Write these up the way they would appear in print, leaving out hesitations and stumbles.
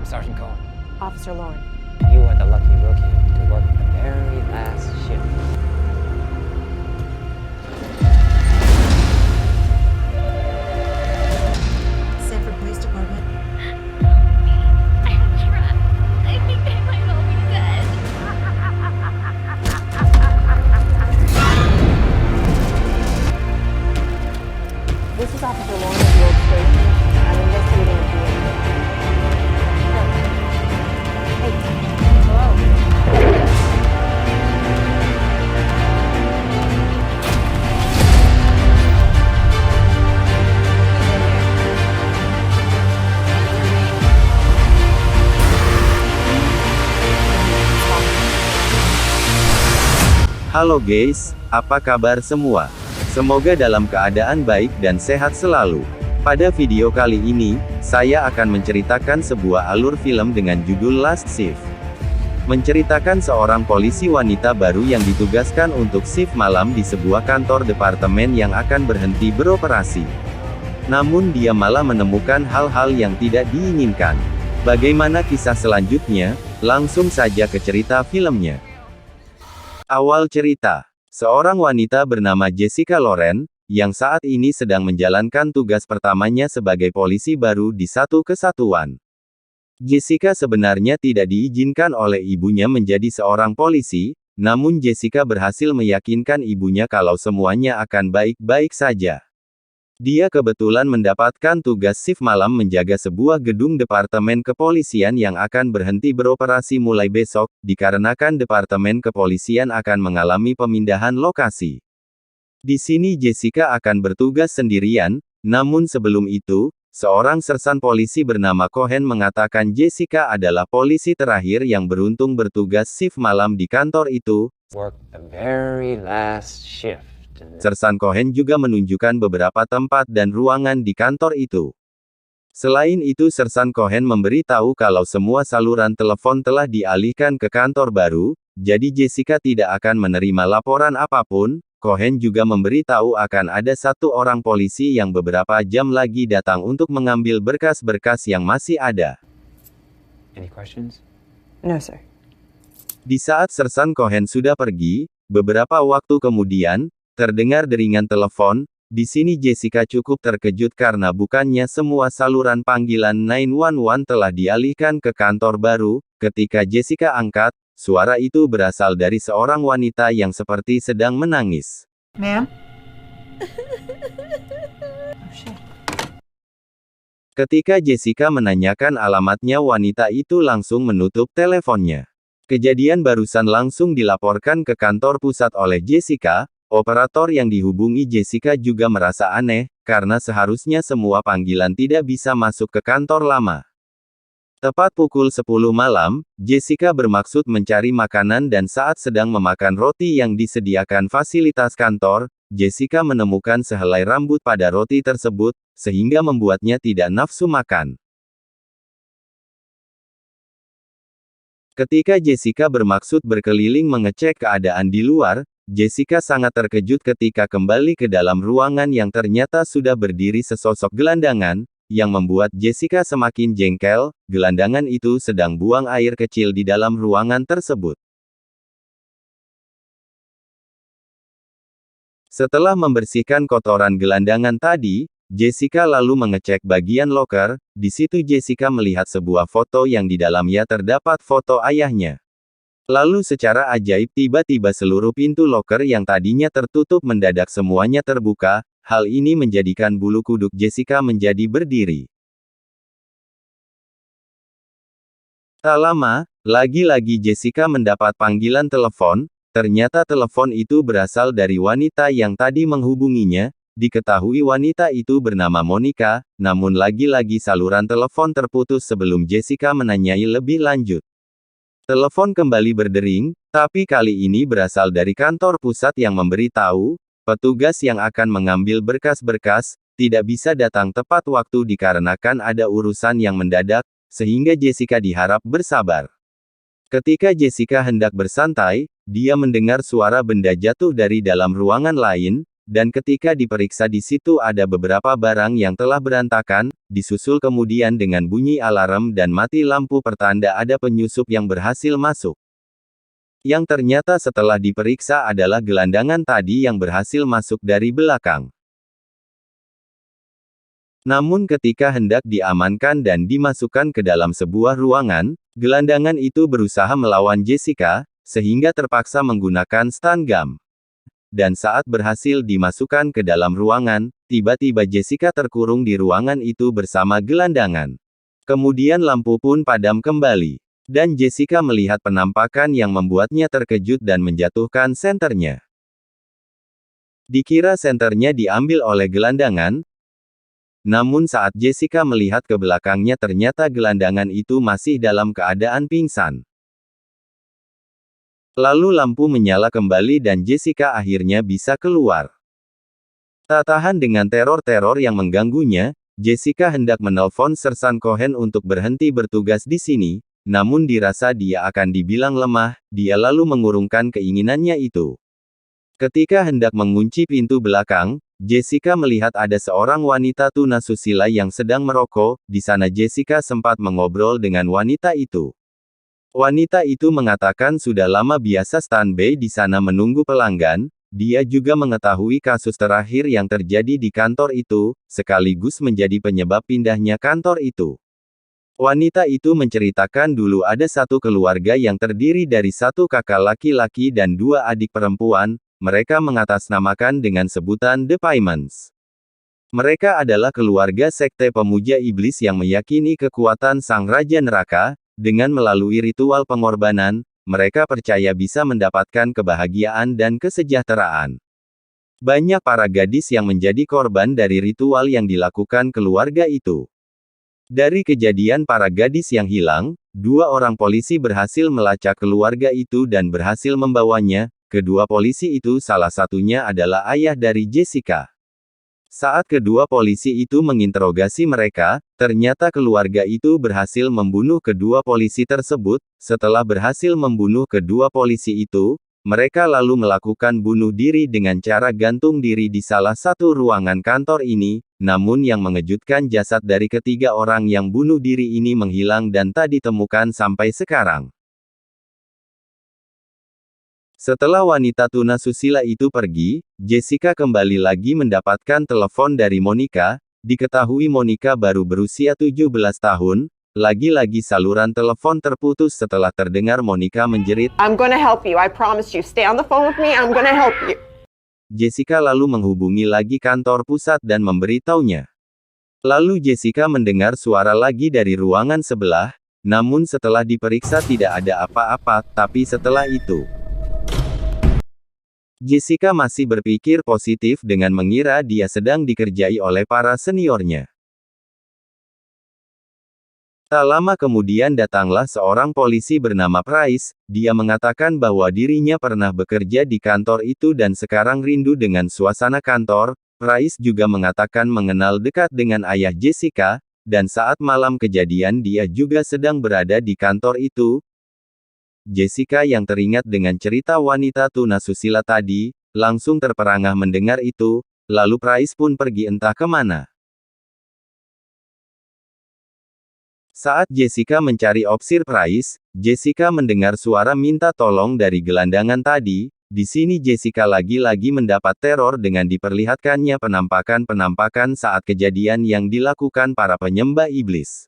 Sergeant Cohen. Officer Lauren. You are the lucky rookie to work the very last shift. Sanford Police Department. I'm trapped. I think they might all be dead. This is Officer Lauren of the old station. I'm investigating a DA. Hey. Hello. Halo guys, apa kabar semua? Semoga dalam keadaan baik dan sehat selalu. Pada video kali ini, saya akan menceritakan sebuah alur film dengan judul Last Shift. Menceritakan seorang polisi wanita baru yang ditugaskan untuk shift malam di sebuah kantor departemen yang akan berhenti beroperasi. Namun dia malah menemukan hal-hal yang tidak diinginkan. Bagaimana kisah selanjutnya? Langsung saja ke cerita filmnya. Awal cerita. Seorang wanita bernama Jessica Loren, yang saat ini sedang menjalankan tugas pertamanya sebagai polisi baru di satu kesatuan. Jessica sebenarnya tidak diizinkan oleh ibunya menjadi seorang polisi, namun Jessica berhasil meyakinkan ibunya kalau semuanya akan baik-baik saja. Dia kebetulan mendapatkan tugas shift malam menjaga sebuah gedung departemen kepolisian yang akan berhenti beroperasi mulai besok, dikarenakan departemen kepolisian akan mengalami pemindahan lokasi. Di sini Jessica akan bertugas sendirian, namun sebelum itu, seorang sersan polisi bernama Cohen mengatakan Jessica adalah polisi terakhir yang beruntung bertugas shift malam di kantor itu. Work the very last shift. Sersan Cohen juga menunjukkan beberapa tempat dan ruangan di kantor itu. Selain itu Sersan Cohen memberitahu kalau semua saluran telepon telah dialihkan ke kantor baru, jadi Jessica tidak akan menerima laporan apapun. Cohen juga memberitahu akan ada satu orang polisi yang beberapa jam lagi datang untuk mengambil berkas-berkas yang masih ada. Any questions? No, sir. Di saat Sersan Cohen sudah pergi, beberapa waktu kemudian, terdengar deringan telepon. Di sini Jessica cukup terkejut karena bukannya semua saluran panggilan 911 telah dialihkan ke kantor baru. Ketika Jessica angkat, suara itu berasal dari seorang wanita yang seperti sedang menangis. Ma'am? Oh, shit. Ketika Jessica menanyakan alamatnya, wanita itu langsung menutup teleponnya. Kejadian barusan langsung dilaporkan ke kantor pusat oleh Jessica. Operator yang dihubungi Jessica juga merasa aneh, karena seharusnya semua panggilan tidak bisa masuk ke kantor lama. Tepat pukul 10 malam, Jessica bermaksud mencari makanan dan saat sedang memakan roti yang disediakan fasilitas kantor, Jessica menemukan sehelai rambut pada roti tersebut, sehingga membuatnya tidak nafsu makan. Ketika Jessica bermaksud berkeliling mengecek keadaan di luar, Jessica sangat terkejut ketika kembali ke dalam ruangan yang ternyata sudah berdiri sesosok gelandangan, yang membuat Jessica semakin jengkel. Gelandangan itu sedang buang air kecil di dalam ruangan tersebut. Setelah membersihkan kotoran gelandangan tadi, Jessica lalu mengecek bagian loker. Di situ Jessica melihat sebuah foto yang di dalamnya terdapat foto ayahnya. Lalu secara ajaib tiba-tiba seluruh pintu loker yang tadinya tertutup mendadak semuanya terbuka. Hal ini menjadikan bulu kuduk Jessica menjadi berdiri. Tak lama, lagi-lagi Jessica mendapat panggilan telepon. Ternyata telepon itu berasal dari wanita yang tadi menghubunginya. Diketahui wanita itu bernama Monica, namun lagi-lagi saluran telepon terputus sebelum Jessica menanyai lebih lanjut. Telepon kembali berdering, tapi kali ini berasal dari kantor pusat yang memberitahu, petugas yang akan mengambil berkas-berkas, tidak bisa datang tepat waktu dikarenakan ada urusan yang mendadak, sehingga Jessica diharap bersabar. Ketika Jessica hendak bersantai, dia mendengar suara benda jatuh dari dalam ruangan lain, dan ketika diperiksa di situ ada beberapa barang yang telah berantakan. disusul kemudian dengan bunyi alarm dan mati lampu pertanda ada penyusup yang berhasil masuk. Yang ternyata setelah diperiksa adalah gelandangan tadi yang berhasil masuk dari belakang. Namun ketika hendak diamankan dan dimasukkan ke dalam sebuah ruangan, gelandangan itu berusaha melawan Jessica, sehingga terpaksa menggunakan stun gun. Dan saat berhasil dimasukkan ke dalam ruangan, tiba-tiba Jessica terkurung di ruangan itu bersama gelandangan. Kemudian lampu pun padam kembali. Dan Jessica melihat penampakan yang membuatnya terkejut dan menjatuhkan senternya. Dikira senternya diambil oleh gelandangan, namun saat Jessica melihat ke belakangnya ternyata gelandangan itu masih dalam keadaan pingsan. Lalu lampu menyala kembali dan Jessica akhirnya bisa keluar. Tak tahan dengan teror-teror yang mengganggunya, Jessica hendak menelpon Sersan Cohen untuk berhenti bertugas di sini, namun dirasa dia akan dibilang lemah, dia lalu mengurungkan keinginannya itu. Ketika hendak mengunci pintu belakang, Jessica melihat ada seorang wanita tunasusila yang sedang merokok. Di sana Jessica sempat mengobrol dengan wanita itu. Wanita itu mengatakan sudah lama biasa standby di sana menunggu pelanggan. Dia juga mengetahui kasus terakhir yang terjadi di kantor itu, sekaligus menjadi penyebab pindahnya kantor itu. Wanita itu menceritakan dulu ada satu keluarga yang terdiri dari satu kakak laki-laki dan dua adik perempuan. Mereka mengatasnamakan dengan sebutan The Paimons. Mereka adalah keluarga sekte pemuja iblis yang meyakini kekuatan sang raja neraka. Dengan melalui ritual pengorbanan, mereka percaya bisa mendapatkan kebahagiaan dan kesejahteraan. Banyak para gadis yang menjadi korban dari ritual yang dilakukan keluarga itu. Dari kejadian para gadis yang hilang, dua orang polisi berhasil melacak keluarga itu dan berhasil membawanya. Kedua polisi itu salah satunya adalah ayah dari Jessica. Saat kedua polisi itu menginterogasi mereka, ternyata keluarga itu berhasil membunuh kedua polisi tersebut. Setelah berhasil membunuh kedua polisi itu, mereka lalu melakukan bunuh diri dengan cara gantung diri di salah satu ruangan kantor ini. Namun yang mengejutkan jasad dari ketiga orang yang bunuh diri ini menghilang dan tak ditemukan sampai sekarang. Setelah wanita tunasusila itu pergi, Jessica kembali lagi mendapatkan telepon dari Monica. Diketahui Monica baru berusia 17 tahun. Lagi-lagi saluran telepon terputus setelah terdengar Monica menjerit, I'm gonna help you, I promise you. Stay on the phone with me, I'm gonna help you. Jessica lalu menghubungi lagi kantor pusat dan memberitahunya. Lalu Jessica mendengar suara lagi dari ruangan sebelah, namun setelah diperiksa tidak ada apa-apa, tapi setelah itu, Jessica masih berpikir positif dengan mengira dia sedang dikerjai oleh para seniornya. Tak lama kemudian datanglah seorang polisi bernama Price. Dia mengatakan bahwa dirinya pernah bekerja di kantor itu dan sekarang rindu dengan suasana kantor. Price juga mengatakan mengenal dekat dengan ayah Jessica, dan saat malam kejadian dia juga sedang berada di kantor itu. Jessica yang teringat dengan cerita wanita tunasusila tadi, langsung terperangah mendengar itu, lalu Price pun pergi entah kemana. Saat Jessica mencari opsir Price, Jessica mendengar suara minta tolong dari gelandangan tadi. Di sini Jessica lagi-lagi mendapat teror dengan diperlihatkannya penampakan-penampakan saat kejadian yang dilakukan para penyembah iblis.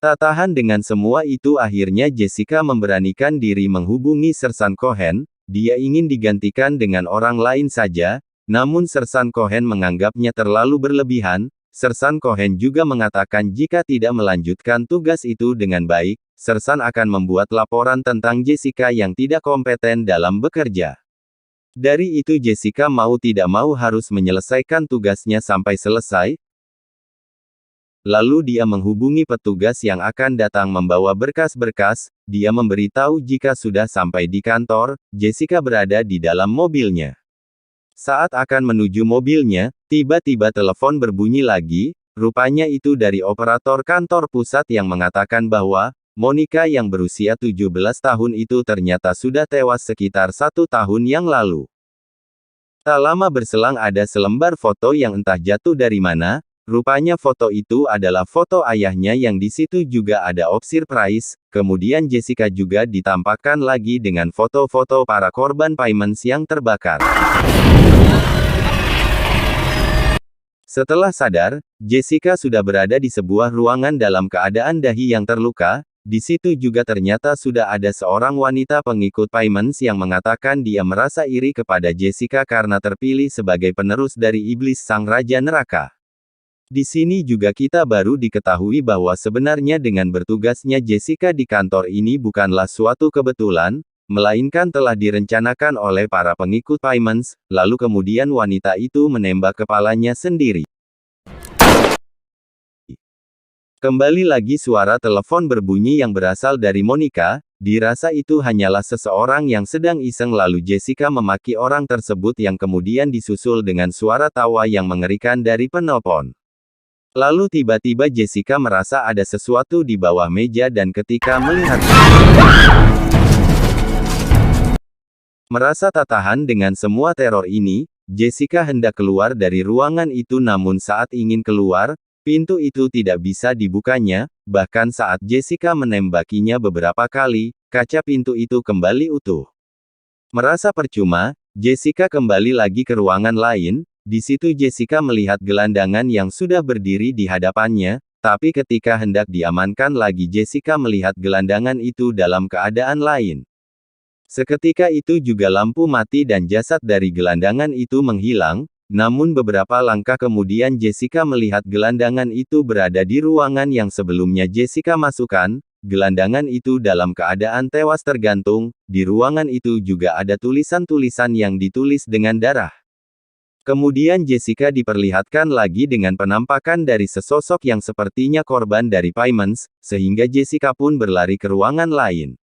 Tak tahan dengan semua itu akhirnya Jessica memberanikan diri menghubungi Sersan Cohen. Dia ingin digantikan dengan orang lain saja, namun Sersan Cohen menganggapnya terlalu berlebihan. Sersan Cohen juga mengatakan jika tidak melanjutkan tugas itu dengan baik, Sersan akan membuat laporan tentang Jessica yang tidak kompeten dalam bekerja. Dari itu Jessica mau tidak mau harus menyelesaikan tugasnya sampai selesai. Lalu dia menghubungi petugas yang akan datang membawa berkas-berkas. Dia memberitahu jika sudah sampai di kantor, Jessica berada di dalam mobilnya. Saat akan menuju mobilnya, tiba-tiba telepon berbunyi lagi. Rupanya itu dari operator kantor pusat yang mengatakan bahwa Monica yang berusia 17 tahun itu ternyata sudah tewas sekitar 1 tahun yang lalu. Tak lama berselang ada selembar foto yang entah jatuh dari mana, rupanya foto itu adalah foto ayahnya yang di situ juga ada opsir Price, kemudian Jessica juga ditampakkan lagi dengan foto-foto para korban payments yang terbakar. Setelah sadar, Jessica sudah berada di sebuah ruangan dalam keadaan dahi yang terluka. Di situ juga ternyata sudah ada seorang wanita pengikut payments yang mengatakan dia merasa iri kepada Jessica karena terpilih sebagai penerus dari iblis sang raja neraka. Di sini juga kita baru diketahui bahwa sebenarnya dengan bertugasnya Jessica di kantor ini bukanlah suatu kebetulan, melainkan telah direncanakan oleh para pengikut payments, lalu kemudian wanita itu menembak kepalanya sendiri. Kembali lagi suara telepon berbunyi yang berasal dari Monica, dirasa itu hanyalah seseorang yang sedang iseng lalu Jessica memaki orang tersebut yang kemudian disusul dengan suara tawa yang mengerikan dari penelpon. Lalu tiba-tiba Jessica merasa ada sesuatu di bawah meja dan ketika melihat merasa tak tahan dengan semua teror ini, Jessica hendak keluar dari ruangan itu namun saat ingin keluar, pintu itu tidak bisa dibukanya, bahkan saat Jessica menembakinya beberapa kali, kaca pintu itu kembali utuh. Merasa percuma, Jessica kembali lagi ke ruangan lain, di situ Jessica melihat gelandangan yang sudah berdiri di hadapannya, tapi ketika hendak diamankan lagi Jessica melihat gelandangan itu dalam keadaan lain. Seketika itu juga lampu mati dan jasad dari gelandangan itu menghilang. Namun beberapa langkah kemudian Jessica melihat gelandangan itu berada di ruangan yang sebelumnya Jessica masukkan, gelandangan itu dalam keadaan tewas tergantung, di ruangan itu juga ada tulisan-tulisan yang ditulis dengan darah. Kemudian Jessica diperlihatkan lagi dengan penampakan dari sesosok yang sepertinya korban dari payments, sehingga Jessica pun berlari ke ruangan lain.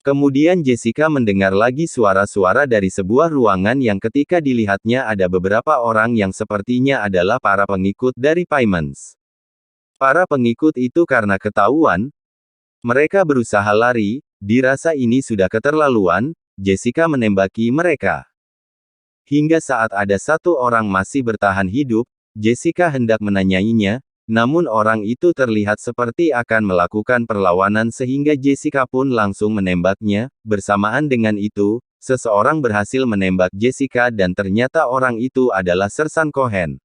Kemudian Jessica mendengar lagi suara-suara dari sebuah ruangan yang ketika dilihatnya ada beberapa orang yang sepertinya adalah para pengikut dari payments. Para pengikut itu karena ketahuan, mereka berusaha lari, dirasa ini sudah keterlaluan, Jessica menembaki mereka. Hingga saat ada satu orang masih bertahan hidup, Jessica hendak menanyainya, namun orang itu terlihat seperti akan melakukan perlawanan sehingga Jessica pun langsung menembaknya. Bersamaan dengan itu, seseorang berhasil menembak Jessica dan ternyata orang itu adalah Sersan Cohen.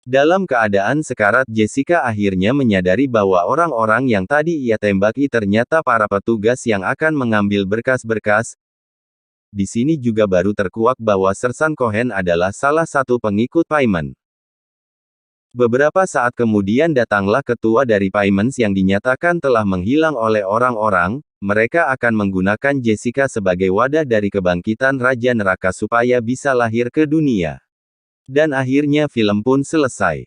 Dalam keadaan sekarat Jessica akhirnya menyadari bahwa orang-orang yang tadi ia tembaki ternyata para petugas yang akan mengambil berkas-berkas. Di sini juga baru terkuak bahwa Sersan Cohen adalah salah satu pengikut payment. Beberapa saat kemudian datanglah ketua dari payments yang dinyatakan telah menghilang oleh orang-orang, mereka akan menggunakan Jessica sebagai wadah dari kebangkitan Raja Neraka supaya bisa lahir ke dunia. Dan akhirnya film pun selesai.